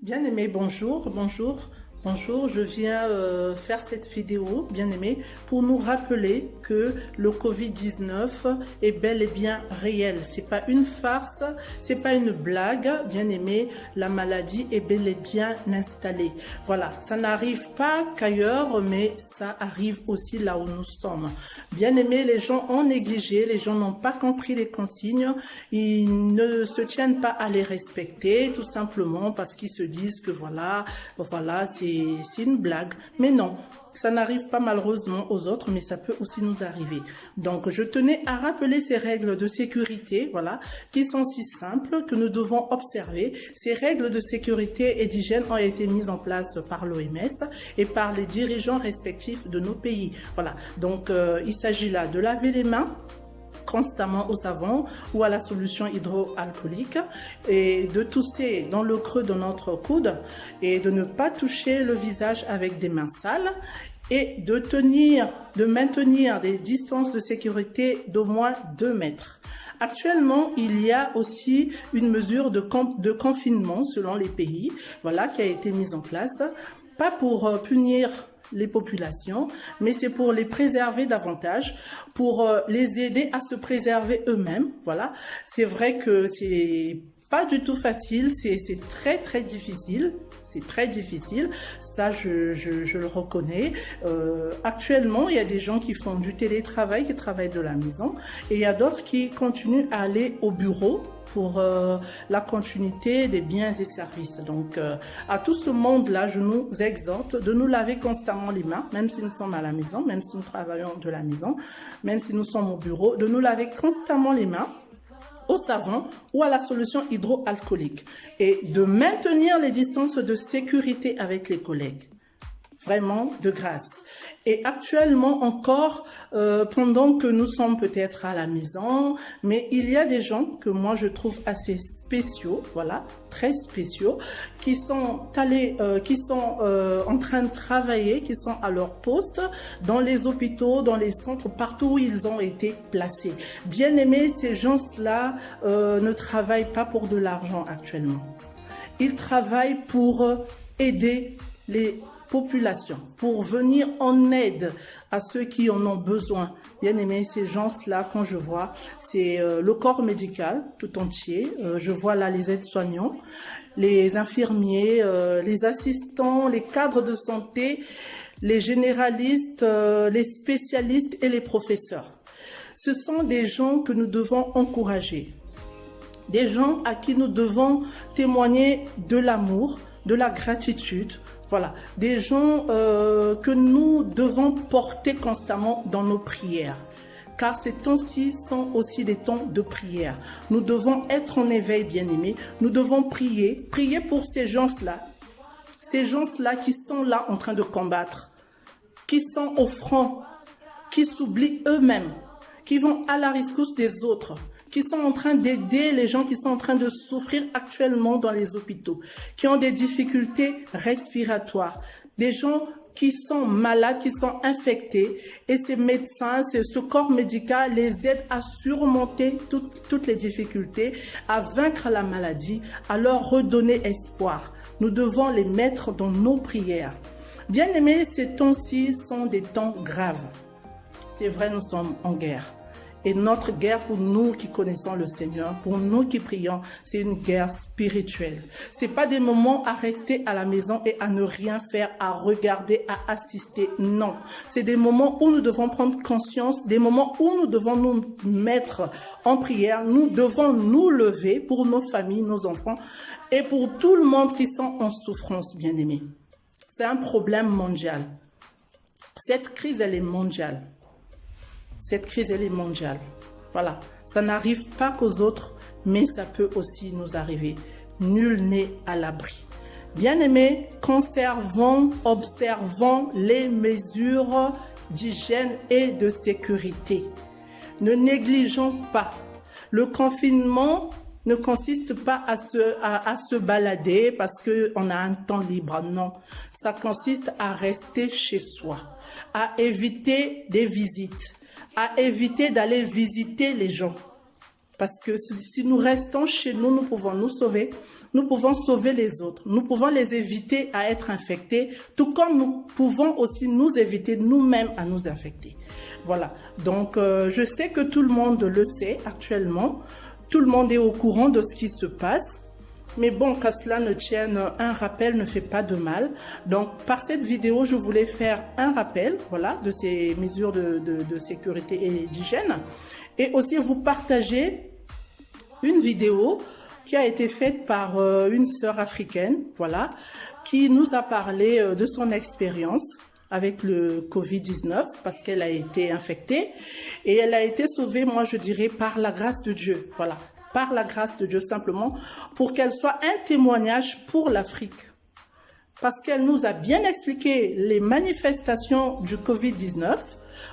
Bien aimé, bonjour, bonjour, bonjour. Je viens faire cette vidéo, bien aimé, pour nous rappeler que le Covid-19 est bel et bien réel. C'est pas une farce, c'est pas une blague, bien aimé. La maladie est bel et bien installée. Voilà, ça n'arrive pas qu'ailleurs, mais ça arrive aussi là où nous sommes. Bien aimé, les gens ont négligé, les gens n'ont pas compris les consignes, ils ne se tiennent pas à les respecter, tout simplement parce qu'ils se disent que voilà, c'est une blague. Mais non, ça n'arrive pas malheureusement aux autres, mais ça peut aussi nous arriver. Donc, je tenais à rappeler ces règles de sécurité, voilà, qui sont si simples que nous devons observer. Ces règles de sécurité et d'hygiène ont été mises en place par l'OMS et par les dirigeants respectifs de nos pays. Voilà, donc il s'agit là de laver les mains constamment au savon ou à la solution hydroalcoolique et de tousser dans le creux de notre coude et de ne pas toucher le visage avec des mains sales et de maintenir des distances de sécurité d'au moins 2 mètres. Actuellement, il y a aussi une mesure de confinement selon les pays, voilà, qui a été mise en place, pas pour punir les populations, mais c'est pour les préserver davantage, pour les aider à se préserver eux-mêmes. Voilà, c'est vrai que c'est pas du tout facile, c'est très difficile. C'est très difficile, ça je le reconnais. Actuellement, il y a des gens qui font du télétravail, qui travaillent de la maison, et il y a d'autres qui continuent à aller au bureau pour la continuité des biens et services. Donc, à tout ce monde-là, je nous exhorte de nous laver constamment les mains, même si nous sommes à la maison, même si nous travaillons de la maison, même si nous sommes au bureau, de nous laver constamment les mains au savon ou à la solution hydroalcoolique et de maintenir les distances de sécurité avec les collègues. Vraiment de grâce. Et actuellement encore, pendant que nous sommes peut-être à la maison, mais il y a des gens que moi je trouve assez spéciaux, voilà, très spéciaux, qui sont en train de travailler, qui sont à leur poste, dans les hôpitaux, dans les centres, partout où ils ont été placés. Bien aimés, ces gens-là ne travaillent pas pour de l'argent actuellement. Ils travaillent pour aider les population, pour venir en aide à ceux qui en ont besoin. Bien aimé, ces gens-là, quand je vois, c'est le corps médical tout entier. Je vois là les aides-soignants, les infirmiers, les assistants, les cadres de santé, les généralistes, les spécialistes et les professeurs. Ce sont des gens que nous devons encourager, des gens à qui nous devons témoigner de l'amour, de la gratitude. Voilà, des gens que nous devons porter constamment dans nos prières. Car ces temps-ci sont aussi des temps de prière. Nous devons être en éveil, bien-aimés. Nous devons prier pour ces gens-là qui sont là en train de combattre, qui sont au front, qui s'oublient eux-mêmes, qui vont à la rescousse des autres, qui sont en train d'aider les gens qui sont en train de souffrir actuellement dans les hôpitaux, qui ont des difficultés respiratoires, des gens qui sont malades, qui sont infectés, et ces médecins, ce corps médical les aide à surmonter toutes les difficultés, à vaincre la maladie, à leur redonner espoir. Nous devons les mettre dans nos prières. Bien aimés, ces temps-ci sont des temps graves. C'est vrai, nous sommes en guerre. Et notre guerre, pour nous qui connaissons le Seigneur, pour nous qui prions, c'est une guerre spirituelle. C'est pas des moments à rester à la maison et à ne rien faire, à regarder, à assister. Non. C'est des moments où nous devons prendre conscience, des moments où nous devons nous mettre en prière. Nous devons nous lever pour nos familles, nos enfants et pour tout le monde qui sont en souffrance, bien-aimés. C'est un problème mondial. Cette crise, elle est mondiale. Cette crise, elle est mondiale. Voilà, ça n'arrive pas qu'aux autres, mais ça peut aussi nous arriver. Nul n'est à l'abri. Bien-aimés, observons les mesures d'hygiène et de sécurité. Ne négligeons pas. Le confinement ne consiste pas à se balader parce qu'on a un temps libre. Non, ça consiste à rester chez soi, à éviter des visites, à éviter d'aller visiter les gens. Parce que si nous restons chez nous, nous pouvons nous sauver. Nous pouvons sauver les autres. Nous pouvons les éviter à être infectés, tout comme nous pouvons aussi nous éviter nous-mêmes à nous infecter. Voilà. Donc, je sais que tout le monde le sait actuellement. Tout le monde est au courant de ce qui se passe. Mais bon, qu'à cela ne tienne, un rappel ne fait pas de mal. Donc, par cette vidéo, je voulais faire un rappel, voilà, de ces mesures de sécurité et d'hygiène. Et aussi vous partager une vidéo qui a été faite par une sœur africaine, voilà, qui nous a parlé de son expérience avec le Covid-19 parce qu'elle a été infectée et elle a été sauvée, moi je dirais, par la grâce de Dieu, voilà, par la grâce de Dieu simplement, pour qu'elle soit un témoignage pour l'Afrique. Parce qu'elle nous a bien expliqué les manifestations du Covid-19.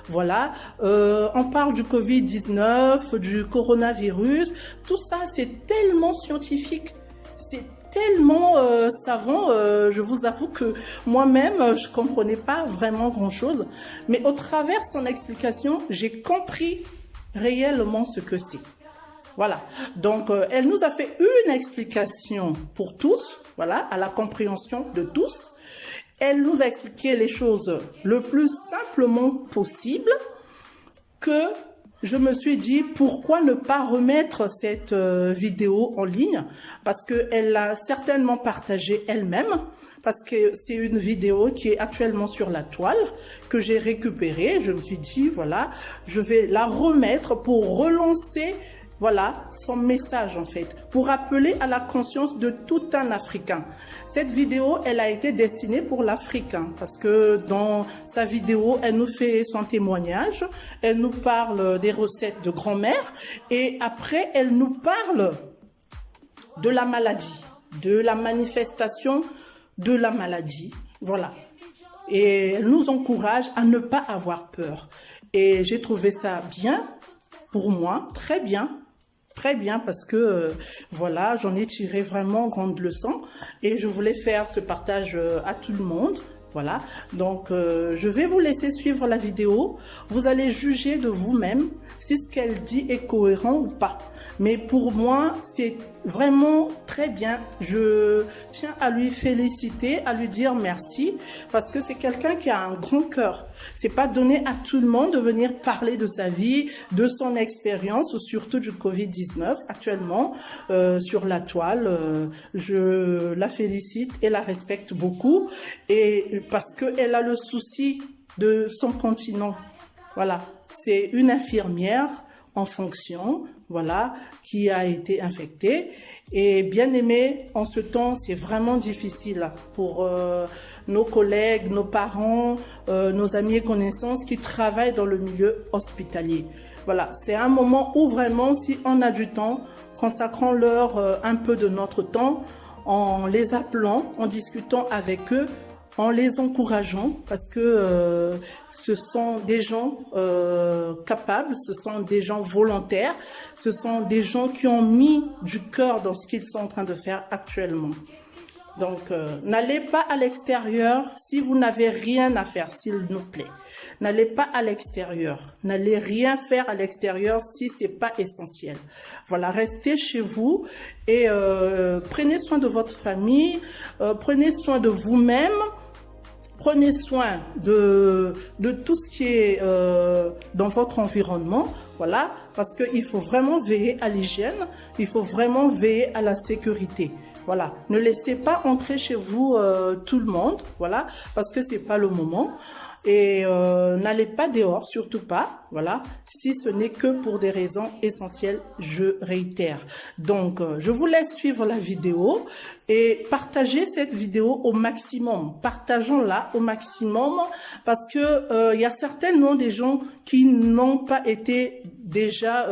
Voilà, on parle du Covid-19, du coronavirus, tout ça c'est tellement scientifique, c'est tellement savant, je vous avoue que moi-même je comprenais pas vraiment grand-chose, mais au travers son explication, j'ai compris réellement ce que c'est. Voilà, donc elle nous a fait une explication pour tous, voilà, à la compréhension de tous. Elle nous a expliqué les choses le plus simplement possible, que je me suis dit pourquoi ne pas remettre cette vidéo en ligne, parce qu'elle l'a certainement partagée elle-même, parce que c'est une vidéo qui est actuellement sur la toile, que j'ai récupérée. Je me suis dit, voilà, je vais la remettre pour relancer, voilà, son message en fait, pour appeler à la conscience de tout un Africain. Cette vidéo, elle a été destinée pour l'Africain, parce que dans sa vidéo, elle nous fait son témoignage, elle nous parle des recettes de grand-mère, et après, elle nous parle de la maladie, de la manifestation de la maladie, voilà. Et elle nous encourage à ne pas avoir peur. Et j'ai trouvé ça bien, pour moi, très bien, parce que voilà, j'en ai tiré vraiment grande leçon et je voulais faire ce partage à tout le monde. Voilà, donc je vais vous laisser suivre la vidéo. Vous allez juger de vous-même si ce qu'elle dit est cohérent ou pas. Mais pour moi, c'est vraiment très bien. Je tiens à lui féliciter, à lui dire merci, parce que c'est quelqu'un qui a un grand cœur. C'est pas donné à tout le monde de venir parler de sa vie, de son expérience, surtout du Covid-19 actuellement sur la toile. Je la félicite et la respecte beaucoup, et parce qu'elle a le souci de son continent. Voilà, c'est une infirmière en fonction, voilà, qui a été infectée. Et bien aimé, en ce temps, c'est vraiment difficile pour nos collègues, nos parents, nos amis et connaissances qui travaillent dans le milieu hospitalier. Voilà, c'est un moment où vraiment, si on a du temps, consacrons-leur un peu de notre temps, en les appelant, en discutant avec eux, en les encourageant, parce que ce sont des gens capables, ce sont des gens volontaires, ce sont des gens qui ont mis du cœur dans ce qu'ils sont en train de faire actuellement. Donc, n'allez pas à l'extérieur si vous n'avez rien à faire, s'il vous plaît. N'allez pas à l'extérieur. N'allez rien faire à l'extérieur si c'est pas essentiel. Voilà, restez chez vous et prenez soin de votre famille, prenez soin de vous-même. Prenez soin de tout ce qui est dans votre environnement, voilà, parce qu'il faut vraiment veiller à l'hygiène, il faut vraiment veiller à la sécurité. Voilà, ne laissez pas entrer chez vous tout le monde, voilà, parce que c'est pas le moment. Et n'allez pas dehors, surtout pas, voilà, si ce n'est que pour des raisons essentielles, je réitère. Donc, je vous laisse suivre la vidéo et partagez cette vidéo au maximum. Partageons-la au maximum parce que il y a certainement des gens qui n'ont pas été déjà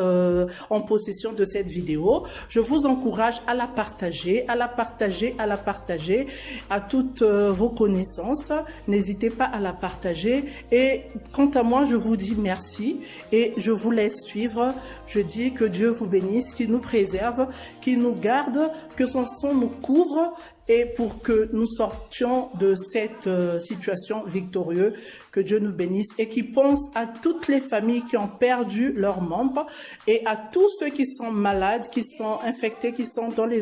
en possession de cette vidéo. Je vous encourage à la partager, à la partager, à la partager à toutes vos connaissances. N'hésitez pas à la partager. Et quant à moi, je vous dis merci. ici et je vous laisse suivre. Je dis que Dieu vous bénisse, qu'il nous préserve, qu'il nous garde, que son sang nous couvre et pour que nous sortions de cette situation victorieuse, que Dieu nous bénisse et qu'il pense à toutes les familles qui ont perdu leurs membres et à tous ceux qui sont malades, qui sont infectés, qui sont dans les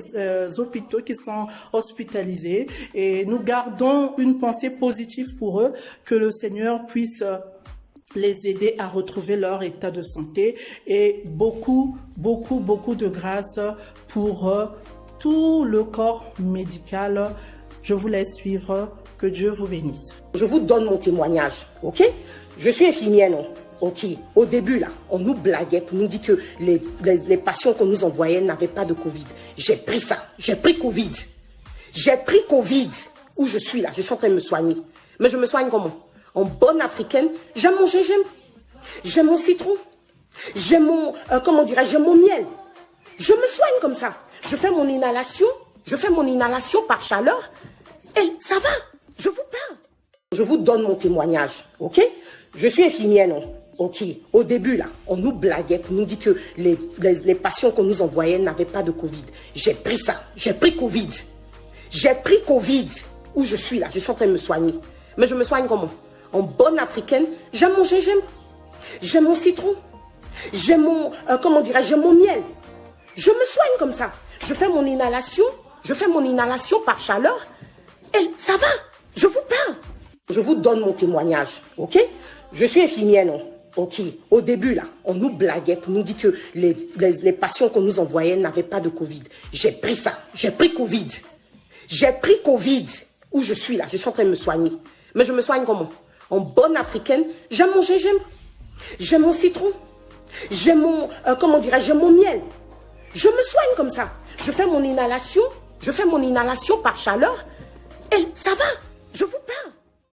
hôpitaux, qui sont hospitalisés. Et nous gardons une pensée positive pour eux, que le Seigneur puisse les aider à retrouver leur état de santé et beaucoup de grâce pour tout le corps médical. Je vous laisse suivre. Que Dieu vous bénisse. Je vous donne mon témoignage, ok? Je suis infirmière, non? Ok. Au début, là, on nous blaguait pour nous dire que les patients qu'on nous envoyait n'avaient pas de Covid. J'ai pris ça. J'ai pris Covid. J'ai pris Covid. Où je suis là, je suis en train de me soigner. Mais je me soigne comment? En bonne africaine, j'aime mon gingembre. J'aime mon citron. J'aime mon, j'aime mon miel. Je me soigne comme ça. Je fais mon inhalation par chaleur et ça va. Je vous parle. Je vous donne mon témoignage, ok? Je suis infirmière, non? Ok. Au début, là, on nous blaguait pour nous dire que les patients qu'on nous envoyait n'avaient pas de Covid. J'ai pris ça. J'ai pris Covid. J'ai pris Covid. Où je suis là, je suis en train de me soigner. Mais je me soigne comment? En bonne africaine, j'aime mon gingembre. J'aime mon citron. J'aime mon, j'aime mon miel. Je me soigne comme ça. Je fais mon inhalation par chaleur et ça va. Je vous parle. Je vous donne mon témoignage, ok? Je suis infirmière, non? Ok. Au début, là, on nous blaguait pour nous dire que les patients qu'on nous envoyait n'avaient pas de Covid. J'ai pris ça. J'ai pris Covid. J'ai pris Covid. Où je suis là, je suis en train de me soigner. Mais je me soigne comment? En bonne africaine, j'aime mon gingembre. J'aime mon citron. J'aime mon, j'aime mon miel. Je me soigne comme ça. Je fais mon inhalation par chaleur et ça va. Je vous parle.